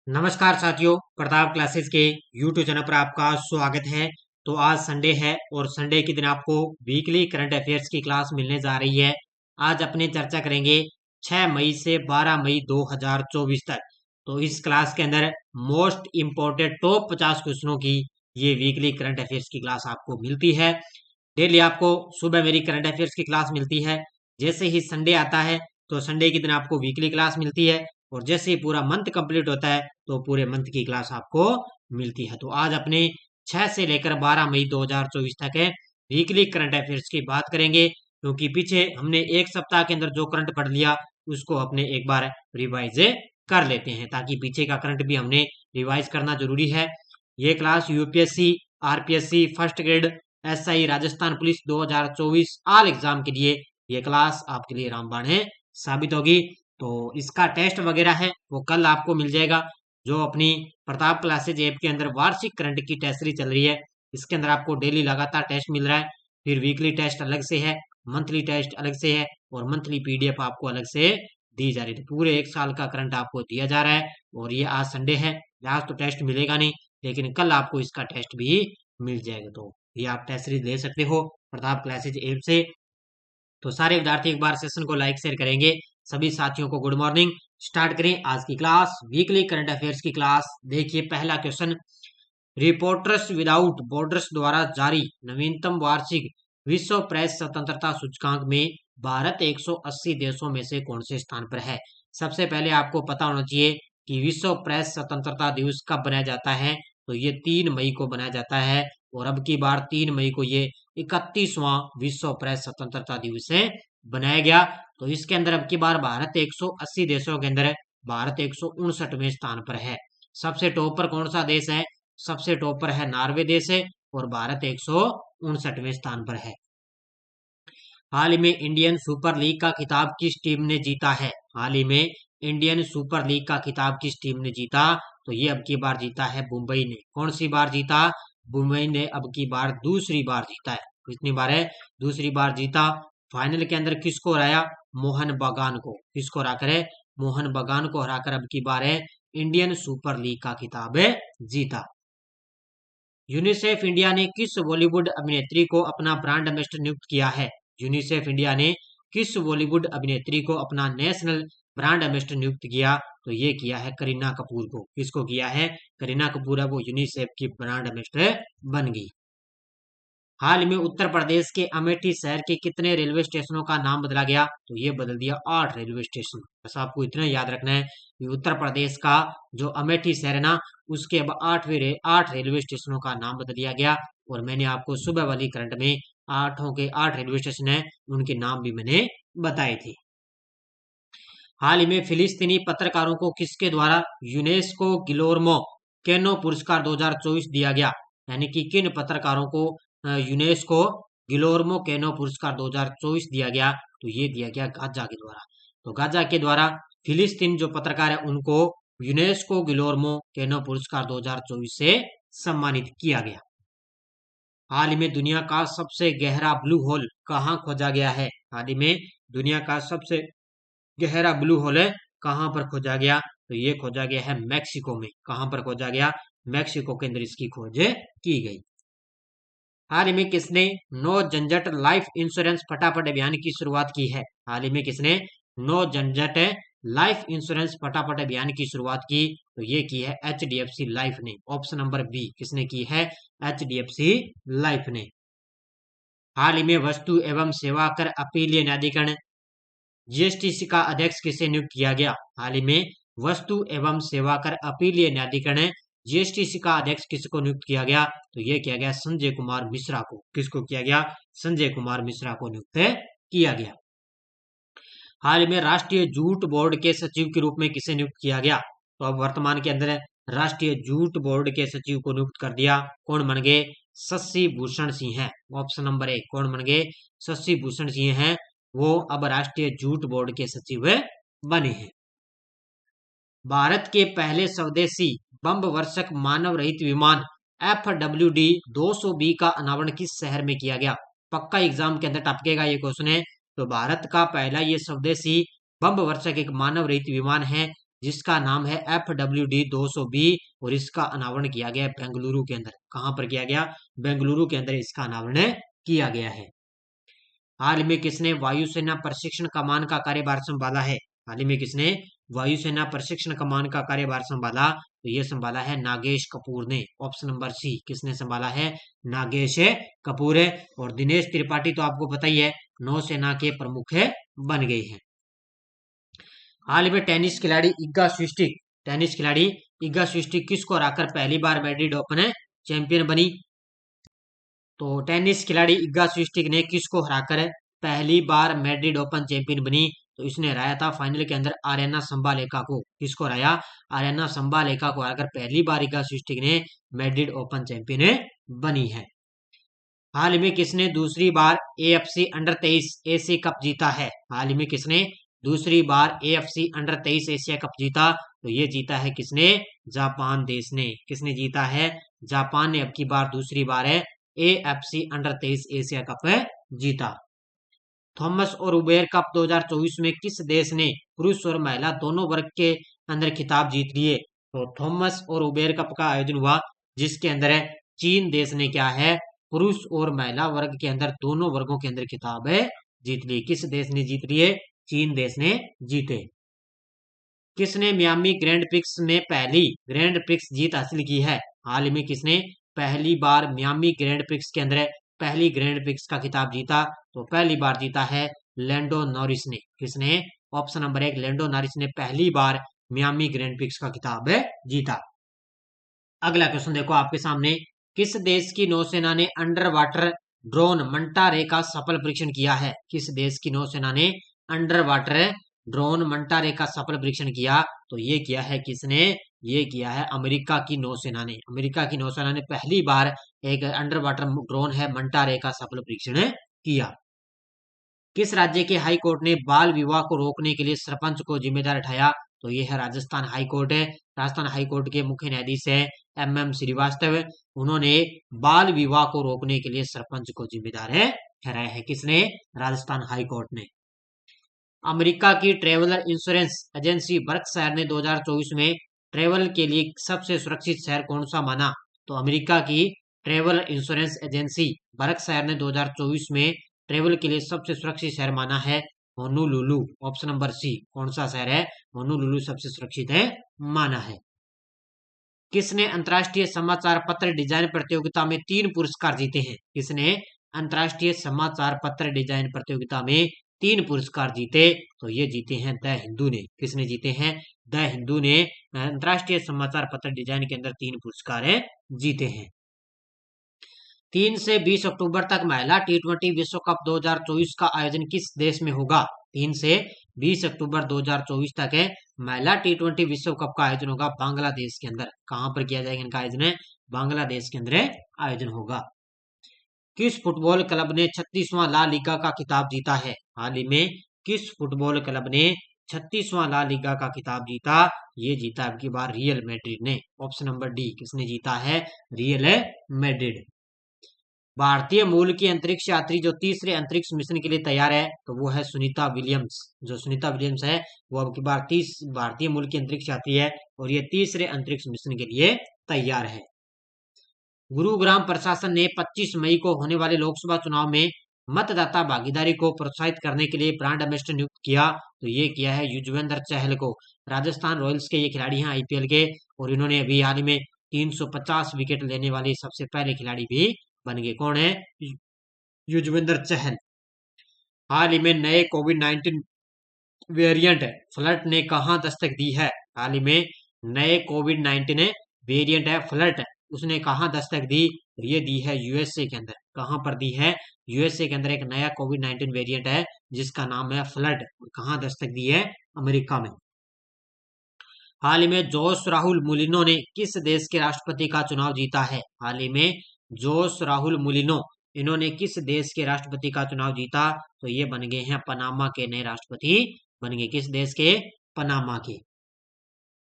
नमस्कार साथियों, प्रताप क्लासेस के यूट्यूब चैनल पर आपका स्वागत है। तो आज संडे है और संडे के दिन आपको वीकली करंट अफेयर्स की क्लास मिलने जा रही है। आज अपने चर्चा करेंगे 6 मई से 12 मई 2024 तक। तो इस क्लास के अंदर मोस्ट इम्पोर्टेंट टॉप 50 क्वेश्चनों की ये वीकली करंट अफेयर्स की क्लास आपको मिलती है। डेली आपको सुबह मेरी करंट अफेयर्स की क्लास मिलती है। जैसे ही संडे आता है तो संडे के दिन आपको वीकली क्लास मिलती है और जैसे ही पूरा मंथ कंप्लीट होता है तो पूरे मंथ की क्लास आपको मिलती है। तो आज अपने 6 से लेकर 12 मई 2024 तक है वीकली करंट अफेयर्स की बात करेंगे, क्योंकि पीछे हमने एक सप्ताह के अंदर जो करंट पढ़ लिया उसको अपने एक बार रिवाइज कर लेते हैं, ताकि पीछे का करंट भी हमने रिवाइज करना जरूरी है। ये class UPSC, RPSC, first grade, SI, Rajasthan police 2024 आल एग्जाम के लिए ये क्लास आपके लिए रामबाण है साबित होगी। तो इसका टेस्ट वगैरह है वो कल आपको मिल जाएगा। जो अपनी प्रताप क्लासेज ऐप के अंदर वार्षिक करंट की टेस्ट सीरीज चल रही है, इसके अंदर आपको डेली लगातार टेस्ट मिल रहा है। फिर वीकली टेस्ट अलग से है, मंथली टेस्ट अलग से है और मंथली पीडीएफ आपको अलग से दी जा रही है। तो पूरे एक साल का करंट आपको दिया जा रहा है। और ये आज संडे है, आज तो टेस्ट मिलेगा नहीं, लेकिन कल आपको इसका टेस्ट भी मिल जाएगा। तो ये आप टेस्ट सीरीज ले सकते हो प्रताप क्लासेज ऐप से। तो सारे विद्यार्थी एक बार सेशन को लाइक शेयर करेंगे। सभी साथियों को गुड मॉर्निंग। स्टार्ट करें आज की क्लास, वीकली करंट अफेयर्स की क्लास। देखिए पहला क्वेश्चन, रिपोर्टर्स विदाउट बॉर्डर्स द्वारा जारी नवीनतम वार्षिक विश्व प्रेस स्वतंत्रता सूचकांक में भारत 180 देशों में से कौन से स्थान पर है। सबसे पहले आपको पता होना चाहिए कि विश्व प्रेस स्वतंत्रता दिवस कब बनाया जाता है। तो ये 3 मई को बनाया जाता है और अब की बार 3 मई को ये 31वां विश्व प्रेस स्वतंत्रता दिवस है बनाया गया। तो इसके अंदर अब की बार भारत 180 देशों के अंदर है, भारत 159वें स्थान पर है। सबसे टॉप पर कौन सा देश है? सबसे टॉप पर है नॉर्वे देश है और भारत 159वें स्थान पर है। हाल ही में इंडियन सुपर लीग का खिताब किस टीम ने जीता है? हाल ही में इंडियन सुपर लीग का खिताब किस टीम ने जीता? तो ये अब की बार जीता है मुंबई ने। कौन सी बार जीता? मुंबई ने अब की बार दूसरी बार जीता है। कितनी बार है? दूसरी बार जीता। फाइनल के अंदर किसको हराया? मोहन बगान को। किसको हराकर है? मोहन बगान को हराकर अब की बार है इंडियन सुपर लीग का खिताब है जीता। यूनिसेफ इंडिया ने किस बॉलीवुड अभिनेत्री को अपना ब्रांड एम्बेसडर नियुक्त किया है? यूनिसेफ इंडिया ने किस बॉलीवुड अभिनेत्री को अपना नेशनल ब्रांड एम्बेसडर नियुक्त किया? तो ये किया है करीना कपूर को। किसको किया है? करीना कपूर है वो यूनिसेफ की ब्रांड एम्बेसडर बन गई। हाल में उत्तर प्रदेश के अमेठी शहर के कितने रेलवे स्टेशनों का नाम बदला गया? तो ये बदल दिया 8 रेलवे स्टेशन। बस आपको इतना याद रखना है कि उत्तर प्रदेश का जो अमेठी शहर है ना, उसके अब 8 रेलवे स्टेशनों का नाम बदल दिया गया। और मैंने आपको सुबह वाली करंट में 8 रेलवे स्टेशन है उनके नाम भी मैंने बताए थे। हाल ही में फिलिस्तीनी पत्रकारों को किसके द्वारा यूनेस्को गिलोर्मो कैनो पुरस्कार 2024 दिया गया? यानी कि किन पत्रकारों को यूनेस्को गिलोर्मो कैनो पुरस्कार 2024 दिया गया? तो ये दिया गया गाजा के द्वारा। तो गाजा के द्वारा फिलिस्तीन जो पत्रकार है उनको यूनेस्को गिलोर्मो कैनो पुरस्कार 2024 से सम्मानित किया गया। हाल ही में दुनिया का सबसे गहरा ब्लू होल कहाँ खोजा गया है? हाल ही में दुनिया का सबसे गहरा ब्लू होल है कहाँ पर खोजा गया? तो ये खोजा गया है मैक्सिको में। कहाँ पर खोजा गया? मैक्सिको के अंदर इसकी खोज की गई। हाल ही में किसने नो झंझट लाइफ इंश्योरेंस फटाफट अभियान की शुरुआत की है? हाल ही में किसने नो झंझट लाइफ इंश्योरेंस फटाफट अभियान की शुरुआत की? तो ये की है एचडीएफसी लाइफ ने। ऑप्शन नंबर बी किसने की है? एचडीएफसी लाइफ ने। हाल ही में वस्तु एवं सेवा कर अपीलीय न्यायाधिकरण जीएसटीसी का अध्यक्ष किसे नियुक्त किया गया? हाल ही में वस्तु एवं सेवा कर अपीलीय न्यायाधिकरण जीएसटीसी का अध्यक्ष किसको नियुक्त किया गया? तो यह किया गया संजय कुमार मिश्रा को। किसको किया गया? संजय कुमार मिश्रा को नियुक्त किया गया। हाल में राष्ट्रीय जूट बोर्ड के सचिव के रूप में किसे नियुक्त किया गया? तो अब वर्तमान के अंदर राष्ट्रीय जूट बोर्ड के सचिव को नियुक्त कर दिया। कौन बन गए? शशि भूषण सिंह है। ऑप्शन नंबर 1 कौन बन गए? शशि भूषण सिंह है, वो अब राष्ट्रीय जूट बोर्ड के सचिव बने हैं। भारत के पहले स्वदेशी बम वर्षक मानव रहित विमान FWD 200B का अनावरण किस शहर में किया गया? पक्का एग्जाम के अंदर टपकेगा ये क्वेश्चन है। तो भारत का पहला ये स्वदेशी बम वर्षक एक मानव रहित विमान है जिसका नाम है FWD-200B और इसका अनावरण किया गया बेंगलुरु के अंदर। कहां पर किया गया? बेंगलुरु के अंदर इसका अनावरण किया गया है। हाल में किसने वायुसेना प्रशिक्षण कमान का कार्यभार संभाला है? हाल ही में किसने वायुसेना प्रशिक्षण कमान का कार्यभार संभाला? तो ये संभाला है नागेश कपूर ने। ऑप्शन नंबर सी, किसने संभाला है? नागेश कपूर है। और दिनेश त्रिपाठी तो आपको पता ही है, नौसेना के प्रमुख बन गए हैं। हाल में टेनिस खिलाड़ी इग्गा स्विस्टिक किसको हराकर पहली बार मैड्रिड ओपन चैंपियन बनी? तो टेनिस खिलाड़ी इग्गा स्विस्टिक ने किसको हराकर पहली बार मैड्रिड ओपन चैंपियन बनी? तो इसने हराया था फाइनल के अंदर आर्याना संबालेका को। किसको हराया? आर्याना संबालेका को हराकर पहली बार इग्गा स्विस्टिक ने मैड्रिड ओपन चैंपियन बनी है। हाल में किसने दूसरी बार AFC अंडर-23 एशिया कप जीता है? हाल में किसने दूसरी बार AFC अंडर-23 एशिया कप जीता? तो ये जीता है किसने? जापान देश ने। किसने जीता है? जापान ने अब की बार दूसरी बार है AFC अंडर-23 एशिया कप जीता। थॉमस और उबेर कप 2024 में किस देश ने पुरुष और महिला दोनों वर्ग के अंदर खिताब जीत लिए? तो थॉमस और उबेर कप का आयोजन हुआ जिसके अंदर चीन देश ने क्या है? पुरुष और महिला वर्ग के अंदर दोनों वर्गों के अंदर खिताब जीत लिए। किस देश ने जीत लिए? चीन देश ने जीते। किसने मियामी ग्रैंड प्रिक्स में पहली ग्रैंड प्रिक्स जीत हासिल की है? हाल में किसने पहली बार मियामी ग्रैंड प्रिक्स के अंदर पहली ग्रैंड प्रिक्स का खिताब जीता? तो पहली बार जीता है लैंडो नॉरिस ने। किसने? ऑप्शन नंबर 1, लैंडो नॉरिस ने पहली बार मियामी ग्रैंड प्रिक्स का खिताब जीता। अगला क्वेश्चन देखो आपके सामने, किस देश की नौसेना ने अंडर वाटर ड्रोन मंटा रे का सफल परीक्षण किया है? किस देश की नौसेना ने अंडर वाटर ड्रोन मंटा रे का सफल परीक्षण किया? तो ये किया है किसने? ये किया है अमेरिका की नौसेना ने। अमेरिका की नौसेना ने पहली बार एक अंडर वाटर ड्रोन है मंटा रे का सफल परीक्षण किया। किस राज्य के हाई कोर्ट ने बाल विवाह को रोकने के लिए सरपंच को जिम्मेदार ठहराया? तो ये है राजस्थान हाई कोर्ट है। राजस्थान हाई कोर्ट के मुख्य न्यायाधीश है MM श्रीवास्तव। उन्होंने बाल विवाह को रोकने के लिए सरपंच को जिम्मेदार ठहराया है। किसने? राजस्थान हाई कोर्ट ने। अमेरिका की ट्रेवलर इंश्योरेंस एजेंसी बर्कशायर ने 2024 में ट्रेवल के लिए सबसे सुरक्षित शहर कौन सा माना? तो अमेरिका की ट्रेवल इंश्योरेंस एजेंसी बर्कशायर ने 2024 में ट्रेवल के लिए सबसे सुरक्षित शहर माना है होनोलुलु। ऑप्शन नंबर सी, कौन सा शहर है? होनोलुलु सबसे सुरक्षित है माना है। किसने अंतर्राष्ट्रीय समाचार पत्र डिजाइन प्रतियोगिता में 3 पुरस्कार जीते हैं? किसने अंतर्राष्ट्रीय समाचार पत्र डिजाइन प्रतियोगिता में 3 पुरस्कार जीते? तो ये जीते हैं द हिंदू ने। किसने जीते हैं? द हिंदू ने अंतर्राष्ट्रीय समाचार पत्र डिजाइन के अंदर 3 पुरस्कार जीते हैं। 3 से 20 अक्टूबर तक महिला T20 विश्व कप 2024 का आयोजन किस देश में होगा? 3 से 20 अक्टूबर 2024 तक है महिला T20 विश्व कप का आयोजन होगा बांग्लादेश के अंदर। कहां पर किया जाएगा इनका आयोजन? बांग्लादेश के अंदर आयोजन होगा। किस फुटबॉल क्लब ने 36वां ला लीगा का खिताब जीता है? हाल ही में किस फुटबॉल क्लब ने 36वां ला लीगा का खिताब जीता? ये जीता अब की बार रियल मैड्रिड ने। ऑप्शन नंबर डी, किसने जीता है? Real Madrid. भारतीय मूल की अंतरिक्ष यात्री जो तीसरे अंतरिक्ष मिशन के लिए तैयार है तो वो है सुनीता विलियम्स। जो सुनीता विलियम्स है वो अब की बार 30 भारतीय मूल की अंतरिक्ष यात्री है और ये तीसरे अंतरिक्ष मिशन के लिए तैयार है। गुरुग्राम प्रशासन ने 25 मई को होने वाले लोकसभा चुनाव में मतदाता भागीदारी को प्रोत्साहित करने के लिए ब्रांड एम्बेसडर नियुक्त किया। तो ये किया है युजवेंद्र चहल को। राजस्थान रॉयल्स के ये खिलाड़ी हैं IPL के और इन्होंने अभी हाल ही में 350 विकेट लेने वाले सबसे पहले खिलाड़ी भी बन गए। कौन है? युजवेंद्र चहल। हाल ही में नए कोविड-19 वेरिएंट फ्लर्ट ने कहां दस्तक दी है? हाल ही में नए कोविड-19 वेरिएंट है फ्लर्ट, उसने कहां दस्तक दी? ये दी है USA के अंदर। कहां पर दी है? USA के अंदर एक नया कोविड-19 वेरिएंट है जिसका नाम है फ्लर्ट। कहां दस्तक दी है? अमेरिका में। हाल ही में जोस राहुल मुलिनो ने किस देश के राष्ट्रपति का चुनाव जीता है? हाल ही में जोस राहुल मुलिनो, इन्होंने किस देश के राष्ट्रपति का चुनाव जीता? तो ये बन गए हैं पनामा के नए राष्ट्रपति बन गए। किस देश के? पनामा के।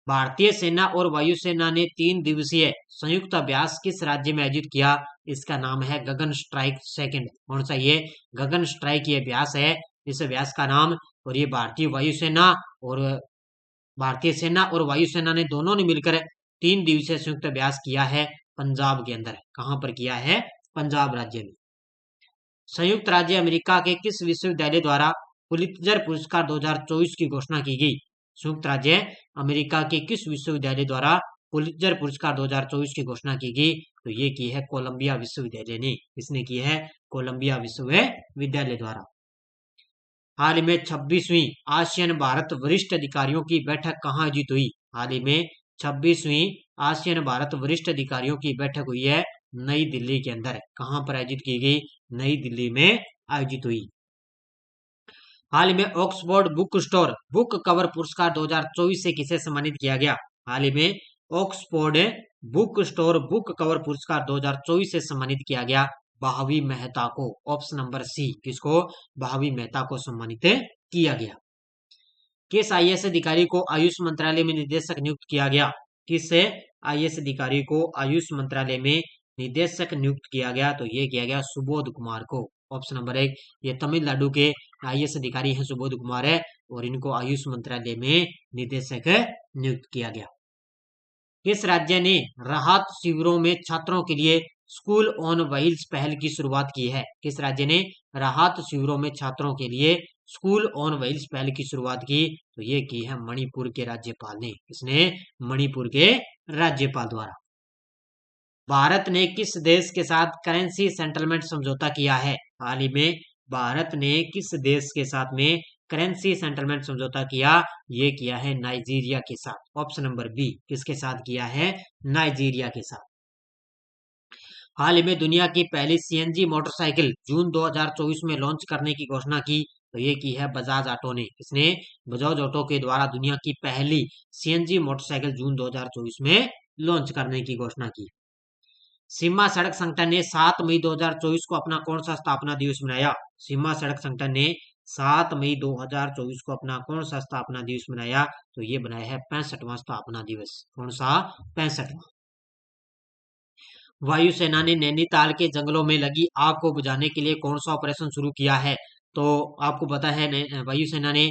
भारतीय सेना और वायुसेना ने 3 दिवसीय संयुक्त अभ्यास किस राज्य में आयोजित किया? इसका नाम है गगन स्ट्राइक सेकंड। कौन सा? ये गगन स्ट्राइक ये अभ्यास है, इस अभ्यास का नाम। और ये भारतीय वायुसेना और भारतीय सेना और वायुसेना ने दोनों ने मिलकर 3 दिवसीय संयुक्त अभ्यास किया है पंजाब के अंदर। कहां पर किया है? पंजाब राज्य में। संयुक्त राज्य अमेरिका के किस विश्वविद्यालय द्वारा पुलित्जर पुरस्कार 2024 की घोषणा की गई? संयुक्त राज्य अमेरिका के किस विश्वविद्यालय द्वारा पुलित्जर पुरस्कार 2024 की घोषणा की गई? तो ये की है कोलंबिया विश्वविद्यालय ने। किसने की है? कोलंबिया विश्वविद्यालय द्वारा। हाल ही में 26वीं आसियान भारत वरिष्ठ अधिकारियों की बैठक कहाँ आयोजित हुई? हाल ही में 26वीं आसियान भारत वरिष्ठ अधिकारियों की बैठक हुई है नई दिल्ली के अंदर। कहां पर आयोजित की गई? नई दिल्ली में आयोजित हुई। हाल ही में Oxford book store book cover पुरस्कार 2024 से किसे सम्मानित किया गया? हाल ही में Oxford book store book cover पुरस्कार 2024 से सम्मानित किया गया भावी मेहता को। Option number C. किसको? भावी मेहता को सम्मानित किया गया। किस आईएएस अधिकारी को आयुष मंत्रालय में निदेशक नियुक्त किया गया? किस आईएएस अधिकारी को आयुष मंत्रालय में निदेशक नियुक्त किया गया? तो ये किया गया सुबोध कुमार को। Option number 1। ये तमिलनाडु के आईएएस अधिकारी हैं सुबोध कुमार है और इनको आयुष मंत्रालय में निदेशक नियुक्त किया गया। किस राज्य ने राहत शिविरों में छात्रों के लिए स्कूल ऑन व्हील्स पहल की शुरुआत की है? किस राज्य ने राहत शिविरों में छात्रों के लिए स्कूल ऑन व्हील्स पहल की शुरुआत की? तो ये की है मणिपुर के राज्यपाल ने। किसने? मणिपुर के राज्यपाल द्वारा। भारत ने किस देश के साथ करेंसी सेटलमेंट समझौता किया है? हाल ही में भारत ने किस देश के साथ में करेंसी सेटलमेंट समझौता किया? ये किया है नाइजीरिया के साथ। Option number B. किसके साथ किया है? नाइजीरिया के साथ। हाल ही में दुनिया की पहली सीएनजी मोटरसाइकिल जून 2024 में लॉन्च करने की घोषणा की। तो ये की है बजाज ऑटो ने। किसने? बजाज ऑटो के द्वारा दुनिया की पहली सीएनजी मोटरसाइकिल जून 2024 में लॉन्च करने की घोषणा की। सीमा सड़क संगठन ने 7 मई 2024 को अपना कौन सा स्थापना दिवस मनाया? सीमा सड़क संगठन ने 7 मई 2024 को अपना कौन सा स्थापना दिवस मनाया? तो ये बनाया है 65वां स्थापना दिवस। कौन सा? 65वां। वायुसेना ने नैनीताल के जंगलों में लगी आग को बुझाने के लिए कौन सा ऑपरेशन शुरू किया है? तो आपको पता है वायुसेना ने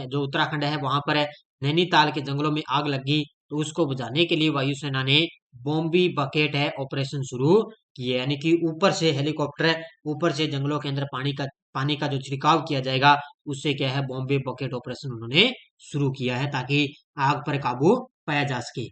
जो उत्तराखंड है वहां पर नैनीताल के जंगलों में आग लगी, तो उसको बुझाने के लिए वायुसेना ने बॉम्बी बकेट है ऑपरेशन शुरू किए। यानी कि ऊपर से हेलीकॉप्टर ऊपर से जंगलों के अंदर पानी का जो छिड़काव किया जाएगा उससे क्या है बॉम्बे बकेट ऑपरेशन उन्होंने शुरू किया है ताकि आग पर काबू पाया जा सके।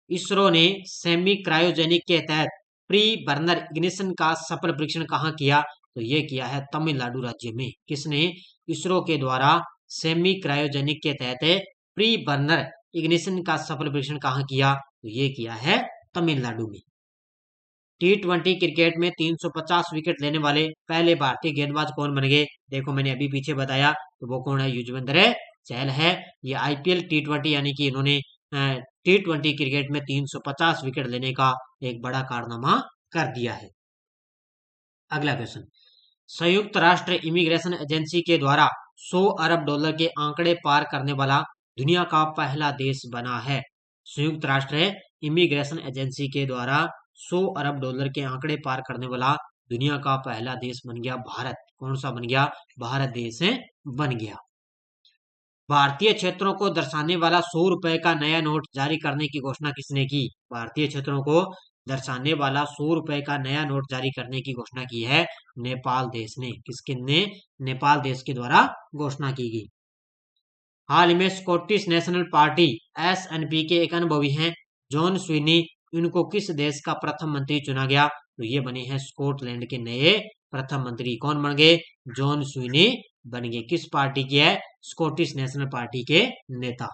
इसरो ने सेमी क्रायोजेनिक के तहत प्री बर्नर इग्निशन का सफल परीक्षण कहाँ किया? तो ये किया है तमिलनाडु राज्य में। किसने? इसरो के द्वारा सेमी क्रायोजेनिक के तहत प्री बर्नर इग्निशन का सफल परीक्षण कहाँ किया? तो ये किया है तमिलनाडु में। T20 क्रिकेट में 350 विकेट लेने वाले पहले भारतीय गेंदबाज कौन बन गए? देखो मैंने अभी पीछे बताया, तो वो कौन है? युजवेंद्र चहल है। ये आईपीएल T20 यानी कि इन्होंने T20 क्रिकेट में 350 विकेट लेने का एक बड़ा कारनामा कर दिया है। अगला क्वेश्चन, संयुक्त राष्ट्र इमिग्रेशन एजेंसी के द्वारा 100 अरब डॉलर के आंकड़े पार करने वाला दुनिया का पहला देश बना है। संयुक्त राष्ट्र इमिग्रेशन एजेंसी के द्वारा 100 अरब डॉलर के आंकड़े पार करने वाला दुनिया का पहला देश बन गया भारत। कौन सा बन गया? भारत देश बन गया। भारतीय क्षेत्रों को दर्शाने वाला 100 रुपए का नया नोट जारी करने की घोषणा किसने की? भारतीय क्षेत्रों को दर्शाने वाला 100 रुपए का नया नोट जारी करने की घोषणा की है नेपाल देश ने। किसके ने? नेपाल देश के द्वारा घोषणा की गई। हाल ही में स्कॉटिश नेशनल पार्टी एसएनपी के एक अनुभवी हैं जॉन स्विनी, इनको किस देश का प्रथम मंत्री चुना गया? तो ये बने हैं स्कॉटलैंड के नए प्रथम मंत्री। कौन बन गए? जॉन स्विनी बन गए। किस पार्टी के है? स्कॉटिश नेशनल पार्टी के नेता।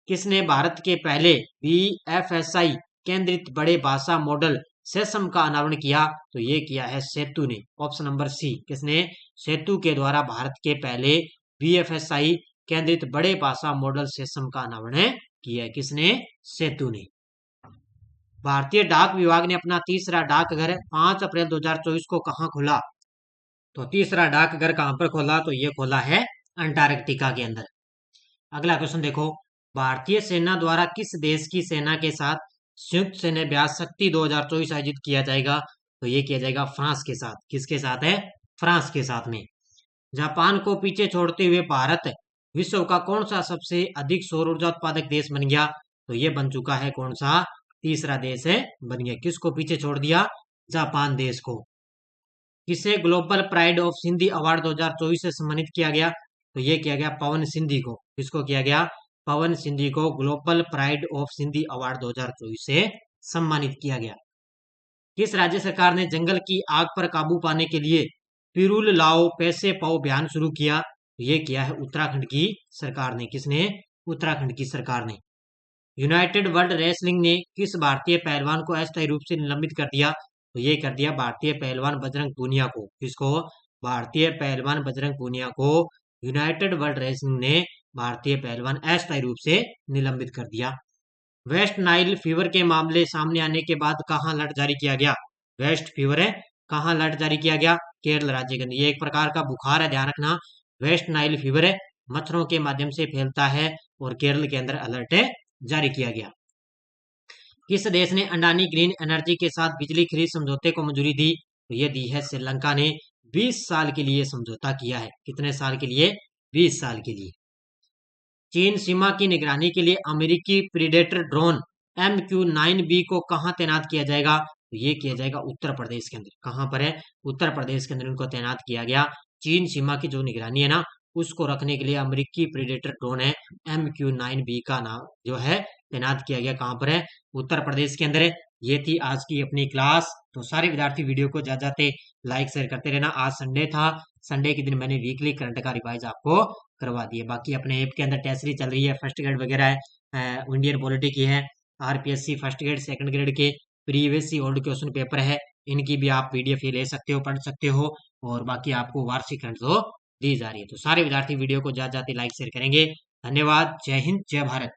किसने भारत के पहले बीएफएसआई केंद्रित बड़े भाषा मॉडल सेसम का अनावरण किया? तो ये किया है सेतु ने। Option number C. किसने? सेतु के द्वारा भारत के पहले बीएफएसआई केंद्रित बड़े भाषा मॉडल सेसम का अनावरण किया है। किसने? सेतु ने। भारतीय डाक विभाग ने अपना तीसरा डाकघर 5 अप्रैल 2024 को कहां खोला? तो तीसरा डाकघर कहां पर खोला? तो ये खोला है अंटार्कटिका के अंदर। अगला क्वेश्चन देखो, भारतीय सेना द्वारा किस देश की सेना के साथ संयुक्त सैन्य अभ्यास शक्ति 2024 आयोजित किया जाएगा? तो ये किया जाएगा फ्रांस के साथ। किसके साथ है? फ्रांस के साथ में। जापान को पीछे छोड़ते हुए भारत विश्व का कौन सा सबसे अधिक सौर ऊर्जा उत्पादक देश बन गया? तो ये बन चुका है कौन सा? तीसरा देश है बन गया। किसको पीछे छोड़ दिया? जापान देश को। किसे global pride of Sindhi award 2024 से सम्मानित किया गया? तो ये किया गया पवन सिंधी को। किसको किया गया? पवन सिंधी को global pride of Sindhi award 2024 से सम्मानित किया गया। किस राज्य सरकार ने जंगल की आग पर काबू पाने के लिए पिरूल लाओ पैसे पाओ अभियान शुरू किया? ये किया है उत्तराखंड की सरकार ने। किसने? उत्तराखंड की सरकार ने। यूनाइटेड वर्ल्ड रेसलिंग ने किस भारतीय पहलवान को अस्थायी रूप से निलंबित कर दिया? तो ये कर दिया भारतीय पहलवान बजरंग पूनिया को। किसको? भारतीय पहलवान बजरंग पूनिया को यूनाइटेड वर्ल्ड रेसलिंग ने भारतीय पहलवान अस्थायी रूप से निलंबित कर दिया। वेस्ट नाइल फीवर के मामले सामने आने के बाद कहाँ अलर्ट जारी किया गया? वेस्ट फीवर है, कहाँ अलर्ट जारी किया गया? केरल राज्य के अंदर। ये एक प्रकार का बुखार है, ध्यान रखना। वेस्ट नाइल फीवर है, मच्छरों के माध्यम से फैलता है और केरल के अंदर अलर्ट जारी किया गया। किस देश ने अडानी ग्रीन एनर्जी के साथ बिजली खरीद समझौते को मंजूरी दी? तो ये दी है श्रीलंका ने। 20 साल के लिए समझौता किया है। कितने साल के लिए? 20 साल के लिए। चीन सीमा की निगरानी के लिए अमेरिकी प्रीडेटर ड्रोन MQ-9B को कहां तैनात किया जाएगा? तो ये किया जाएगा उत्तर प्रदेश के अंदर। कहां पर है? उत्तर प्रदेश के अंदर इनको तैनात किया गया। चीन सीमा की जो निगरानी है ना, उसको रखने के लिए अमेरिकी प्रीडेटर ड्रोन है MQ-9B का नाम जो है तैनात किया गया। कहां पर है? उत्तर प्रदेश के अंदर है। ये थी आज की अपनी क्लास। तो सारे विद्यार्थी वीडियो को जाते जाते लाइक शेयर करते रहना। आज संडे था, संडे के दिन मैंने वीकली करंट का रिवाइज आपको करवा दिए। बाकी अपने ऐप के अंदर टेस्ट सीरीज चल रही है, फर्स्ट ग्रेड वगैरह है, इंडियन पॉलिटी की है, RPSC first grade second grade के प्रीवियस ओल्ड क्वेश्चन पेपर है, इनकी भी आप PDF ले सकते हो, पढ़ सकते हो। और बाकी आपको वार्षिक करंट तो दी जा रही है। तो सारे विद्यार्थी वीडियो को जाते जाते लाइक शेयर करेंगे। धन्यवाद। जय हिंद, जय भारत।